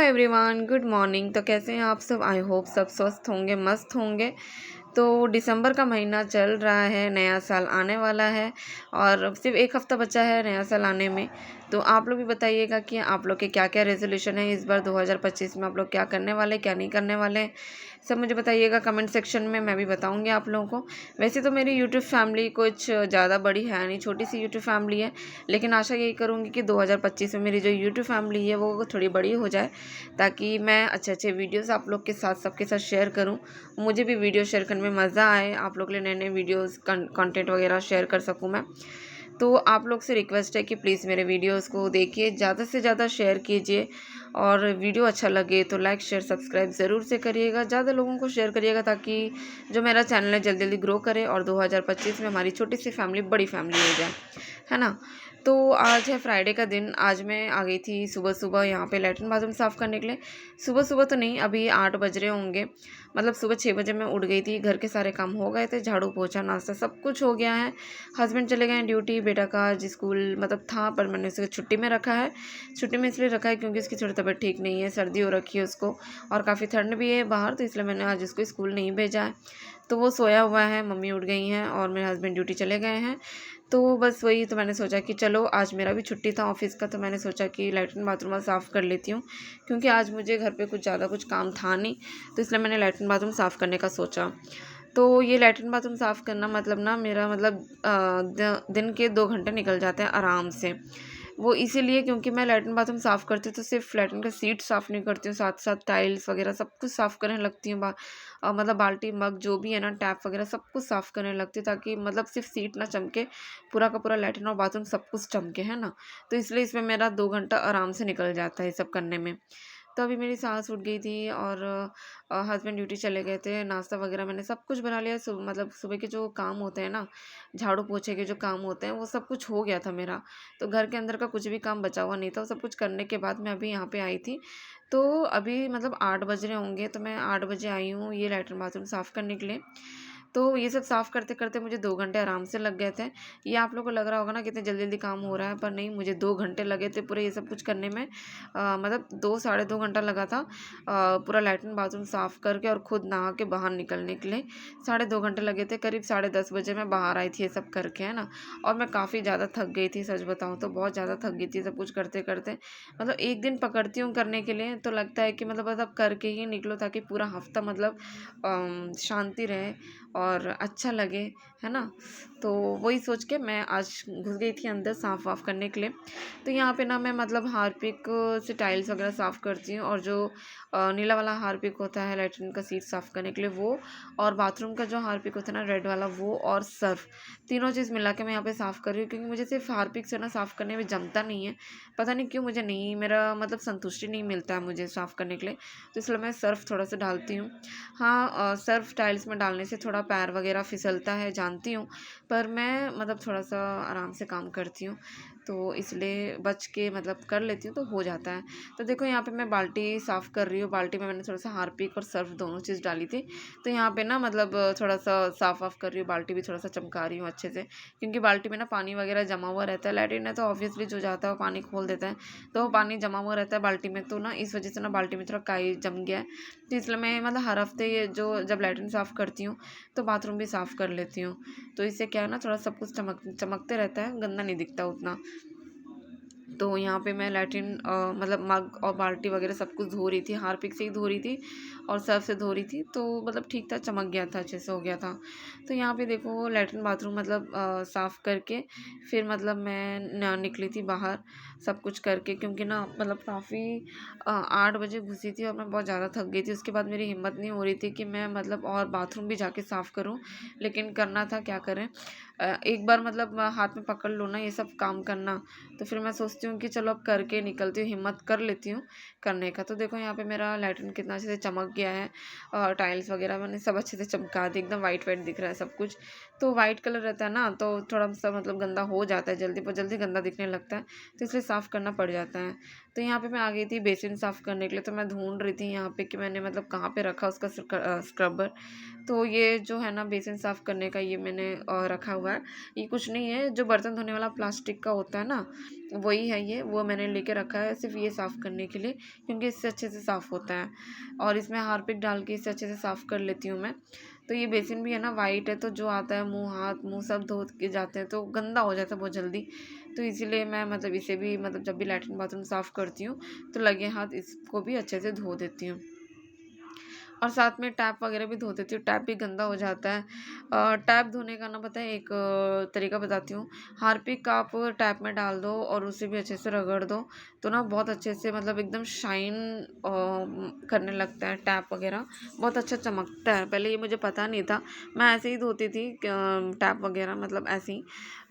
Everyone, good morning. तो कैसे हैं आप सब? आई होप सब स्वस्थ होंगे, मस्त होंगे। तो दिसंबर का महीना चल रहा है, नया साल आने वाला है और सिर्फ एक हफ़्ता बचा है नया साल आने में। तो आप लोग भी बताइएगा कि आप लोग के क्या क्या रेजोल्यूशन है इस बार 2025 में। आप लोग क्या करने वाले, क्या नहीं करने वाले, सब मुझे बताइएगा कमेंट सेक्शन में। मैं भी बताऊंगी आप लोगों को। वैसे तो मेरी यूट्यूब फैमिली कुछ ज़्यादा बड़ी है नहीं, छोटी सी यूट्यूब फैमिली है, लेकिन आशा यही करूँगी कि 2025 में मेरी जो यूट्यूब फैमिली है वो थोड़ी बड़ी हो जाए, ताकि मैं अच्छे अच्छे वीडियोस आप लोग के साथ सबके साथ शेयर करूं। मुझे भी वीडियो शेयर करने में मज़ा आए, आप लोग के लिए नए नए वीडियोस कंटेंट वगैरह शेयर कर सकूं मैं। तो आप लोग से रिक्वेस्ट है कि प्लीज़ मेरे वीडियोस को देखिए, ज़्यादा से ज़्यादा शेयर कीजिए और वीडियो अच्छा लगे तो लाइक शेयर सब्सक्राइब ज़रूर से करिएगा, ज़्यादा लोगों को शेयर करिएगा ताकि जो मेरा चैनल है जल्दी जल्दी ग्रो करे और 2025 में हमारी छोटी सी फैमिली बड़ी फैमिली हो जाए, है ना। तो आज है फ्राइडे का दिन। आज मैं आ गई थी सुबह सुबह यहाँ पे लैट्रिन बाथरूम साफ़ करने के लिए। सुबह सुबह तो नहीं, अभी 8 बज रहे होंगे, मतलब सुबह 6 बजे मैं उठ गई थी। घर के सारे काम हो गए थे, झाड़ू पोछा नाश्ता सब कुछ हो गया है। हस्बैंड चले गए हैं ड्यूटी, बेटा का आज स्कूल मतलब था पर मैंने उसे छुट्टी में रखा है। छुट्टी में इसलिए रखा है क्योंकि उसकी थोड़ी तबीयत ठीक नहीं है, सर्दी हो रखी है उसको और काफ़ी ठंड भी है बाहर, तो इसलिए मैंने आज उसको स्कूल नहीं भेजा है। तो वो सोया हुआ है, मम्मी उठ गई हैं और मेरे हस्बैंड ड्यूटी चले गए हैं। तो बस वही, तो मैंने सोचा कि चलो आज मेरा भी छुट्टी था ऑफिस का, तो मैंने सोचा कि लैट्रिन बाथरूम साफ़ कर लेती हूँ, क्योंकि आज मुझे घर पे कुछ ज़्यादा कुछ काम था नहीं, तो इसलिए मैंने लैट्रिन बाथरूम साफ़ करने का सोचा। तो ये लैट्रिन बाथरूम साफ़ करना मतलब ना मेरा मतलब दिन के 2 घंटे निकल जाते हैं आराम से। वो इसीलिए क्योंकि मैं लैट्रिन बाथरूम साफ़ करती हूँ तो सिर्फ लैट्रिन का सीट साफ़ नहीं करती हूँ, साथ साथ टाइल्स वगैरह सब कुछ साफ़ करने लगती हूँ। मतलब बाल्टी मग जो भी है ना, टैप वगैरह सब कुछ साफ़ करने लगती हूँ, ताकि मतलब सिर्फ सीट ना चमके, पूरा का पूरा लैट्रिन और बाथरूम सब कुछ चमके, है ना। तो इसलिए इसमें मेरा 2 घंटा आराम से निकल जाता है ये सब करने में। तो अभी मेरी सास उठ गई थी और हस्बैंड ड्यूटी चले गए थे। नाश्ता वगैरह मैंने सब कुछ बना लिया। मतलब सुबह के जो काम होते हैं ना, झाड़ू पोछे के जो काम होते हैं, वो सब कुछ हो गया था मेरा। तो घर के अंदर का कुछ भी काम बचा हुआ नहीं था। वो सब कुछ करने के बाद मैं अभी यहाँ पे आई थी। तो अभी मतलब 8 बज रहे होंगे, तो मैं 8 बजे आई हूँ ये लैट्रिन बाथरूम साफ़ करने के लिए। तो ये सब साफ़ करते करते मुझे 2 घंटे आराम से लग गए थे। ये आप लोगों को लग रहा होगा ना कितने जल्दी जल्दी काम हो रहा है, पर नहीं, मुझे 2 घंटे लगे थे पूरे ये सब कुछ करने में। मतलब 2 साढ़े 2 घंटा लगा था पूरा लैट्रिन बाथरूम साफ़ करके और खुद नहा के बाहर निकलने के लिए। 2.5 घंटे लगे थे। करीब 10:30 बजे मैं बाहर आई थी ये सब करके, है ना। और मैं काफ़ी ज़्यादा थक गई थी, सच बताऊँ तो बहुत ज़्यादा थक गई थी सब कुछ करते करते। मतलब एक दिन पकड़ती हूँ करने के लिए तो लगता है कि मतलब करके ही निकलो, ताकि पूरा हफ्ता मतलब शांति रहे और अच्छा लगे, है ना। तो वही सोच के मैं आज घुस गई थी अंदर साफ़ वाफ़ करने के लिए। तो यहाँ पे ना मैं मतलब हार्पिक से टाइल्स वगैरह साफ़ करती हूँ, और जो नीला वाला हार्पिक होता है लैट्रिन का सीट साफ़ करने के लिए वो, और बाथरूम का जो हार्पिक होता है ना रेड वाला वो, और सर्फ, तीनों चीज़ मिला के मैं यहाँ पे साफ़ कर रही हूँ, क्योंकि मुझे सिर्फ हार्पिक से ना साफ़ करने में जमता नहीं है। पता नहीं क्यों, मुझे नहीं, मेरा मतलब संतुष्टि नहीं मिलता है मुझे साफ़ करने के लिए, तो इसलिए मैं सर्फ थोड़ा सा डालती हूँ। हाँ, सर्फ टाइल्स में डालने से थोड़ा पैर वगैरह फिसलता है जानती हूँ, पर मैं मतलब थोड़ा सा आराम से काम करती हूँ, तो इसलिए बच के मतलब कर लेती हूँ तो हो जाता है। तो देखो यहाँ पे मैं बाल्टी साफ़ कर रही हूँ। बाल्टी में मैंने थोड़ा सा हार्पिक और सर्फ दोनों चीज़ डाली थी। तो यहाँ पे ना मतलब थोड़ा सा साफ़ वाफ़ कर रही हूँ, बाल्टी भी थोड़ा सा चमका रही हूँ अच्छे से, क्योंकि बाल्टी में ना पानी वगैरह जमा हुआ रहता है। लैट्रिन है तो ऑब्वियसली जो जाता है वो पानी खोल देता है, तो वो पानी जमा हुआ रहता है बाल्टी में, तो ना इस वजह से ना बाल्टी में थोड़ा काई जम गया है। तो इसलिए मैं मतलब हर हफ्ते ये जो जब लैट्रिन साफ़ करती हूँ तो बाथरूम भी साफ़ कर लेती हूँ। तो इससे क्या है ना, थोड़ा सब कुछ चमकते रहता है, गंदा नहीं दिखता उतना। तो यहाँ पे मैं लैट्रिन मतलब मग और बाल्टी वगैरह सब कुछ धो रही थी, हार्पिक से ही धो रही थी और सर्फ से धो रही थी, तो मतलब ठीक था, चमक गया था, अच्छे से हो गया था। तो यहाँ पे देखो लैट्रिन बाथरूम मतलब साफ़ करके फिर मतलब मैं निकली थी बाहर सब कुछ करके, क्योंकि ना मतलब काफ़ी 8 बजे घुसी थी और मैं बहुत ज़्यादा थक गई थी। उसके बाद मेरी हिम्मत नहीं हो रही थी कि मैं मतलब और बाथरूम भी जाके साफ़ करूँ, लेकिन करना था, क्या करें। एक बार मतलब हाथ में पकड़ लो ना ये सब काम करना, तो फिर मैं सोचती हूँ कि चलो अब करके निकलती हूँ, हिम्मत कर लेती हूँ करने का। तो देखो यहाँ पे मेरा लैट्रिन कितना अच्छे से चमक गया है, और टाइल्स वगैरह मैंने सब अच्छे से चमका दी, एकदम वाइट वाइट दिख रहा है सब कुछ। तो वाइट कलर रहता है ना, तो थोड़ा सा मतलब गंदा हो जाता है, जल्दी बहुत जल्दी गंदा दिखने लगता है, तो इसलिए साफ़ करना पड़ जाता है। तो यहाँ पे मैं आ गई थी बेसिन साफ़ करने के लिए। तो मैं ढूंढ रही थी यहाँ पे कि मैंने मतलब कहाँ पे रखा उसका स्क्रबर। तो ये जो है ना बेसिन साफ़ करने का ये मैंने रखा हुआ है। ये कुछ नहीं है, जो बर्तन धोने वाला प्लास्टिक का होता है ना, वही है ये। वो मैंने लेके रखा है सिर्फ ये साफ़ करने के लिए, क्योंकि इससे अच्छे से साफ़ होता है। और इसमें हार्पिक डाल के इसे अच्छे से साफ़ कर लेती हूँ मैं। तो ये बेसिन भी है ना वाइट है, तो जो आता है मुँह हाथ मुँह सब धो के जाते हैं तो गंदा हो जाता है बहुत जल्दी। तो इसीलिए मैं मतलब इसे भी मतलब जब भी लैट्रिन बाथरूम साफ़ करती हूँ तो लगे हाथ इसको भी अच्छे से धो देती हूँ। और साथ में टैप वगैरह भी धो देती हूँ, टैप भी गंदा हो जाता है। टैप धोने का ना पता है एक तरीका बताती हूँ। हार्पिक आप टैप में डाल दो और उसे भी अच्छे से रगड़ दो, तो ना बहुत अच्छे से मतलब एकदम शाइन करने लगता है टैप वगैरह, बहुत अच्छा चमकता है। पहले ये मुझे पता नहीं था, मैं ऐसे ही धोती थी टैप वगैरह, मतलब ऐसे ही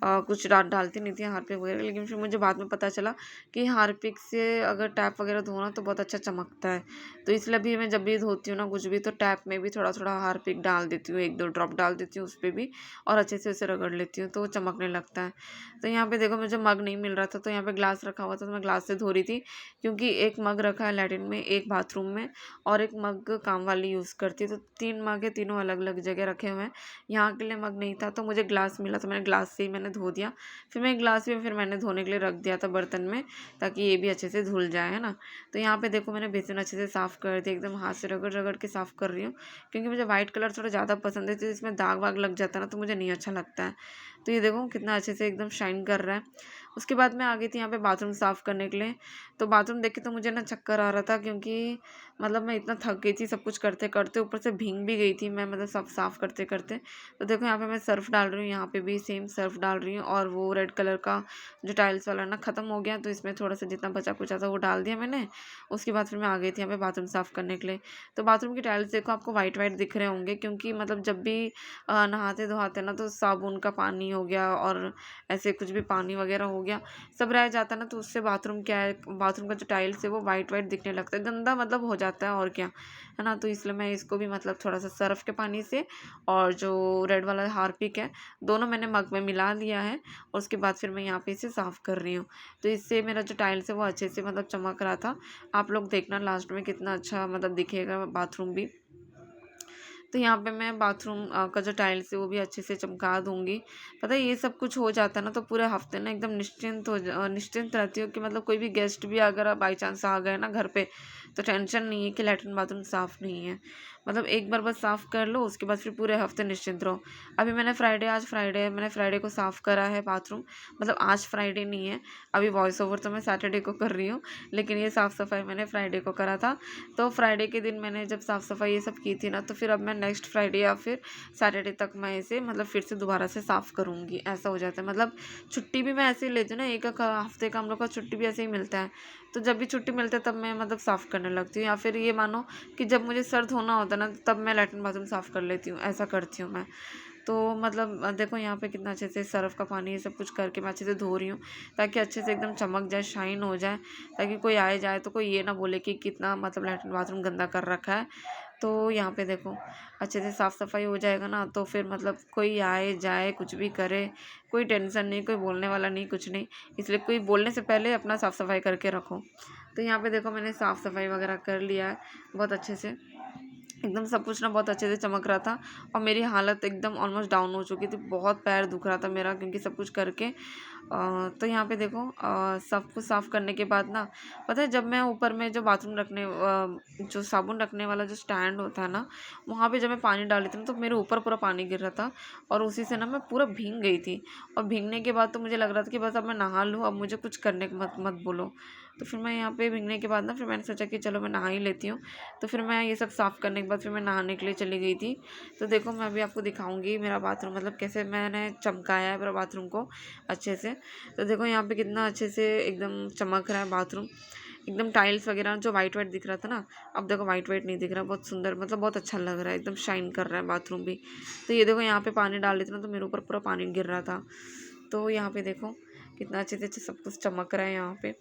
कुछ डालती नहीं थी हार्पिक वगैरह। लेकिन फिर मुझे बाद में पता चला कि हार्पिक से अगर टैप वगैरह धोना तो बहुत अच्छा चमकता है। तो इसलिए भी मैं जब भी धोती हूँ ना कुछ भी, तो टैप में भी थोड़ा थोड़ा हार्पिक डाल देती हूँ, 1-2 ड्रॉप डाल देती हूँ उस पर भी, और अच्छे से उसे रगड़ लेती हूँ तो वो चमकने लगता है। तो यहाँ पे देखो मुझे मग नहीं मिल रहा था, तो यहाँ पे ग्लास रखा हुआ था तो मैं ग्लास से धो रही थी, क्योंकि एक मग रखा है लैट्रिन में, एक बाथरूम में, और एक मग काम वाली यूज़ करती है। तो 3 मग है, तीनों अलग अलग जगह रखे हुए हैं। यहाँ के लिए मग नहीं था तो मुझे ग्लास मिला, तो मैंने ग्लास से ही मैंने धो दिया। फिर मैं ग्लास भी फिर मैंने धोने के लिए रख दिया था बर्तन में, ताकि ये भी अच्छे से धुल जाए, है ना। तो यहाँ पे देखो मैंने बेसिन अच्छे से साफ़ कर दिया, एकदम हाथ से रगड़ रगड़ के साफ़ कर रही हूँ, क्योंकि मुझे वाइट कलर थोड़ा ज़्यादा पसंद है। तो इसमें दाग वाग लग जाता है ना तो मुझे नहीं अच्छा लगता है। तो ये देखो कितना अच्छे से एकदम शाइन कर रहा है। उसके बाद मैं आ गई थी यहाँ पे बाथरूम साफ़ करने के लिए। तो बाथरूम देख के तो मुझे ना चक्कर आ रहा था, क्योंकि मतलब मैं इतना थक गई थी सब कुछ करते करते, ऊपर से भीग भी गई थी मैं, मतलब सब साफ़ करते करते। तो देखो यहाँ पे मैं सर्फ़ डाल रही हूँ, यहाँ पे भी सेम सर्फ़ डाल रही हूँ, और वो रेड कलर का जो टाइल्स वाला ना ख़त्म हो गया, तो इसमें थोड़ा सा जितना बचा कुचा था वो डाल दिया मैंने। उसके बाद फिर मैं आ गई थी यहाँ पे बाथरूम साफ़ करने के लिए। तो बाथरूम की टाइल्स देखो आपको वाइट वाइट दिख रहे होंगे, क्योंकि मतलब जब भी नहाते धोते ना तो साबुन का पानी हो गया और ऐसे कुछ भी पानी वगैरह हो गया, सब रह जाता है ना, तो उससे बाथरूम क्या है, बाथरूम का जो टाइल्स है वो वाइट वाइट दिखने लगता है, गंदा मतलब हो जाता है और क्या, है ना। तो इसलिए मैं इसको भी मतलब थोड़ा सा सर्फ के पानी से और जो रेड वाला हार्पिक है, दोनों मैंने मग में मिला लिया है, और उसके बाद फिर मैं यहाँ पे इसे साफ़ कर रही हूँ। तो इससे मेरा जो टाइल्स है वो अच्छे से मतलब चमक रहा था। आप लोग देखना लास्ट में कितना अच्छा मतलब दिखेगा बाथरूम भी। तो यहाँ पे मैं बाथरूम का जो टाइल्स है वो भी अच्छे से चमका दूँगी। पता है ये सब कुछ हो जाता है ना तो पूरे हफ्ते ना एकदम निश्चिंत रहती हूँ कि मतलब कोई भी गेस्ट भी अगर बाई चांस आ गए ना घर पे, तो टेंशन नहीं है कि लैट्रिन बाथरूम साफ़ नहीं है। मतलब एक बार बस साफ़ कर लो, उसके बाद फिर पूरे हफ्ते निश्चिंत रहो। अभी मैंने आज फ्राइडे है, मैंने फ्राइडे को साफ़ करा है बाथरूम, मतलब आज फ्राइडे नहीं है। अभी वॉइस ओवर तो मैं सैटरडे को कर रही हूँ, लेकिन ये साफ़ सफाई मैंने फ्राइडे को करा था। तो फ्राइडे के दिन मैंने जब साफ़ सफाई ये सब की थी ना, तो फिर अब मैं नेक्स्ट फ्राइडे या फिर सैटरडे तक मैं इसे मतलब फिर से दोबारा से साफ़ करूँगी, ऐसा हो जाता है। मतलब छुट्टी भी मैं ऐसे ही लेती हूँ ना, एक हफ्ते का हम लोग का छुट्टी भी ऐसे ही मिलता है। तो जब भी छुट्टी मिलता है तब मैं मतलब साफ़ करने लगती हूँ, या फिर ये मानो कि जब मुझे सर धोना होता है ना तब मैं लैट्रिन बाथरूम साफ़ कर लेती हूँ, ऐसा करती हूँ मैं। तो मतलब देखो यहाँ पे कितना अच्छे से सर्फ़ का पानी ये सब कुछ करके मैं अच्छे से धो रही हूँ, ताकि अच्छे से एकदम चमक जाए, शाइन हो जाए, ताकि कोई आए जाए तो कोई ये ना बोले कि कितना मतलब लैट्रिन बाथरूम गंदा कर रखा है। तो यहाँ पे देखो अच्छे से साफ़ सफाई हो जाएगा ना, तो फिर मतलब कोई आए जाए कुछ भी करे, कोई टेंशन नहीं, कोई बोलने वाला नहीं, कुछ नहीं। इसलिए कोई बोलने से पहले अपना साफ़ सफाई करके रखो। तो यहाँ पे देखो मैंने साफ़ सफाई वगैरह कर लिया है बहुत अच्छे से, एकदम सब कुछ ना बहुत अच्छे से चमक रहा था, और मेरी हालत एकदम ऑलमोस्ट डाउन हो चुकी थी, बहुत पैर दुख रहा था मेरा, क्योंकि सब कुछ करके तो यहाँ पे देखो सब कुछ साफ़ करने के बाद ना, पता है जब मैं ऊपर में जो बाथरूम रखने जो साबुन रखने वाला जो स्टैंड होता है ना, वहाँ पे जब मैं पानी डाली थी ना तो मेरे ऊपर पूरा पानी गिर रहा था, और उसी से ना मैं पूरा भीग गई थी। और भीगने के बाद तो मुझे लग रहा था कि बस अब मैं नहा लूँ, अब मुझे कुछ करने को मत मत बोलो। तो फिर मैं यहाँ पे भीगने के बाद ना फिर मैंने सोचा कि चलो मैं नहा ही लेती हूँ। तो फिर मैं ये सब साफ़ करने के बाद फिर मैं नहाने के लिए चली गई थी। तो देखो मैं अभी आपको दिखाऊंगी मेरा बाथरूम, मतलब कैसे मैंने चमकाया है मेरा बाथरूम को अच्छे से। तो देखो यहाँ पे कितना अच्छे से एकदम चमक रहा है बाथरूम, एकदम टाइल्स वगैरह जो वाइट वाइट दिख रहा था ना, अब देखो वाइट वाइट नहीं दिख रहा, बहुत सुंदर मतलब बहुत अच्छा लग रहा है, एकदम शाइन कर रहा है बाथरूम भी। तो ये देखो यहाँ पे पानी डाल रही थी ना तो मेरे ऊपर पूरा पानी गिर रहा था। तो यहाँ पे देखो कितना अच्छे से सब कुछ चमक रहा है यहाँ पे।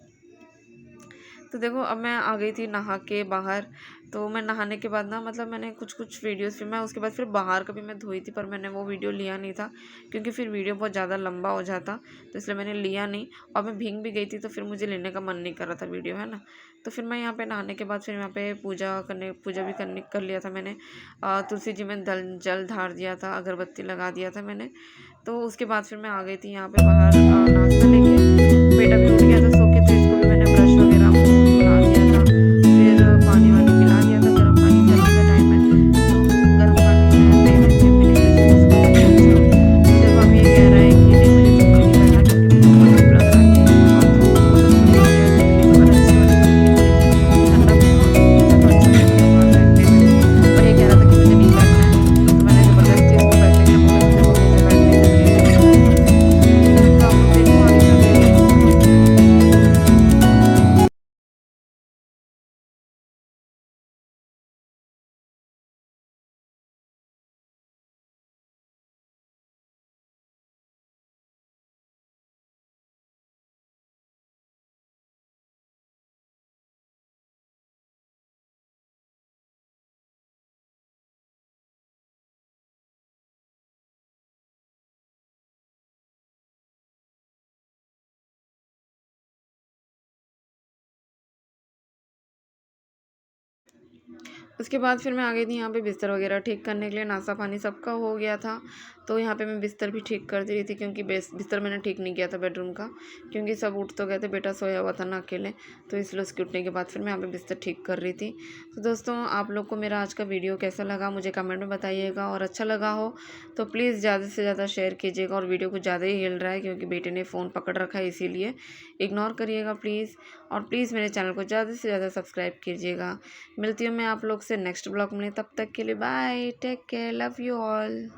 तो देखो अब मैं आ गई थी नहा के बाहर। तो मैं नहाने के बाद ना मतलब मैंने कुछ वीडियोस फिर मैं उसके बाद फिर बाहर का भी मैं धोई थी, पर मैंने वो वीडियो लिया नहीं था क्योंकि फिर वीडियो बहुत ज़्यादा लंबा हो जाता, तो इसलिए मैंने लिया नहीं। और मैं भीग भी गई थी तो फिर मुझे लेने का मन नहीं कर रहा था वीडियो, है ना। तो फिर मैं यहाँ पे नहाने के बाद फिर यहाँ पे पूजा भी करने कर लिया था मैंने। तुलसी जी में जल ढार दिया था, अगरबत्ती लगा दिया था मैंने। तो उसके बाद फिर मैं आ गई थी यहाँ पे बाहर नाश्ता लेके। बेटा भी उठ गया था सो के, तो इसको भी मैंने ब्रश वगैरह मुँह धुला दिया था, फिर पानी वानी पिला दिया था। गर्म पानी सर्दी का टाइम है तो गर्म पानी में दही में पिलेंगे तो उसको ज़्यादा अच्छा। तो देखो अब ये कह रहा है कि नहीं मुझे चुटकी नहीं करना क्योंकि मुझे बहुत धूप लग रहा है। और धूप मतलब थोड़ी हो जाए चुटकी, तो अगर अच्छी वाली चुटकी थोड़ी ठंडा मौसम होता तो अच्छा लगता था बाहर बैठने में। पर ये कह रहा था कि मुझे नहीं करना है, तो मैंने ज़बरदस्ती इसको बैठने के लिए बोला कि देखो नीचे बैठ के चलिए चुटकी करते हैं। तो आप लोग देखो आगे का वीडियो। उसके बाद फिर मैं आ गई थी यहाँ पे बिस्तर वगैरह ठीक करने के लिए। नाश्ता पानी सबका हो गया था, तो यहाँ पे मैं बिस्तर भी ठीक कर दे रही थी क्योंकि बिस्तर मैंने ठीक नहीं किया था बेडरूम का, क्योंकि सब उठ तो गए थे, बेटा सोया हुआ था ना अकेले, तो इसलिए उसके उठने के बाद फिर मैं यहाँ पे बिस्तर ठीक कर रही थी। तो दोस्तों आप लोग को मेरा आज का वीडियो कैसा लगा मुझे कमेंट में बताइएगा, और अच्छा लगा हो तो प्लीज़ ज़्यादा से ज़्यादा शेयर कीजिएगा। और वीडियो कुछ ज़्यादा ही हिल रहा है क्योंकि बेटे ने फ़ोन पकड़ रखा है, इसीलिए इग्नोर करिएगा प्लीज़। और प्लीज़ मेरे चैनल को ज़्यादा से ज़्यादा सब्सक्राइब कीजिएगा। मिलती हूँ मैं आप लोग से नेक्स्ट ब्लॉग में, तब तक के लिए bye, take care, love you all.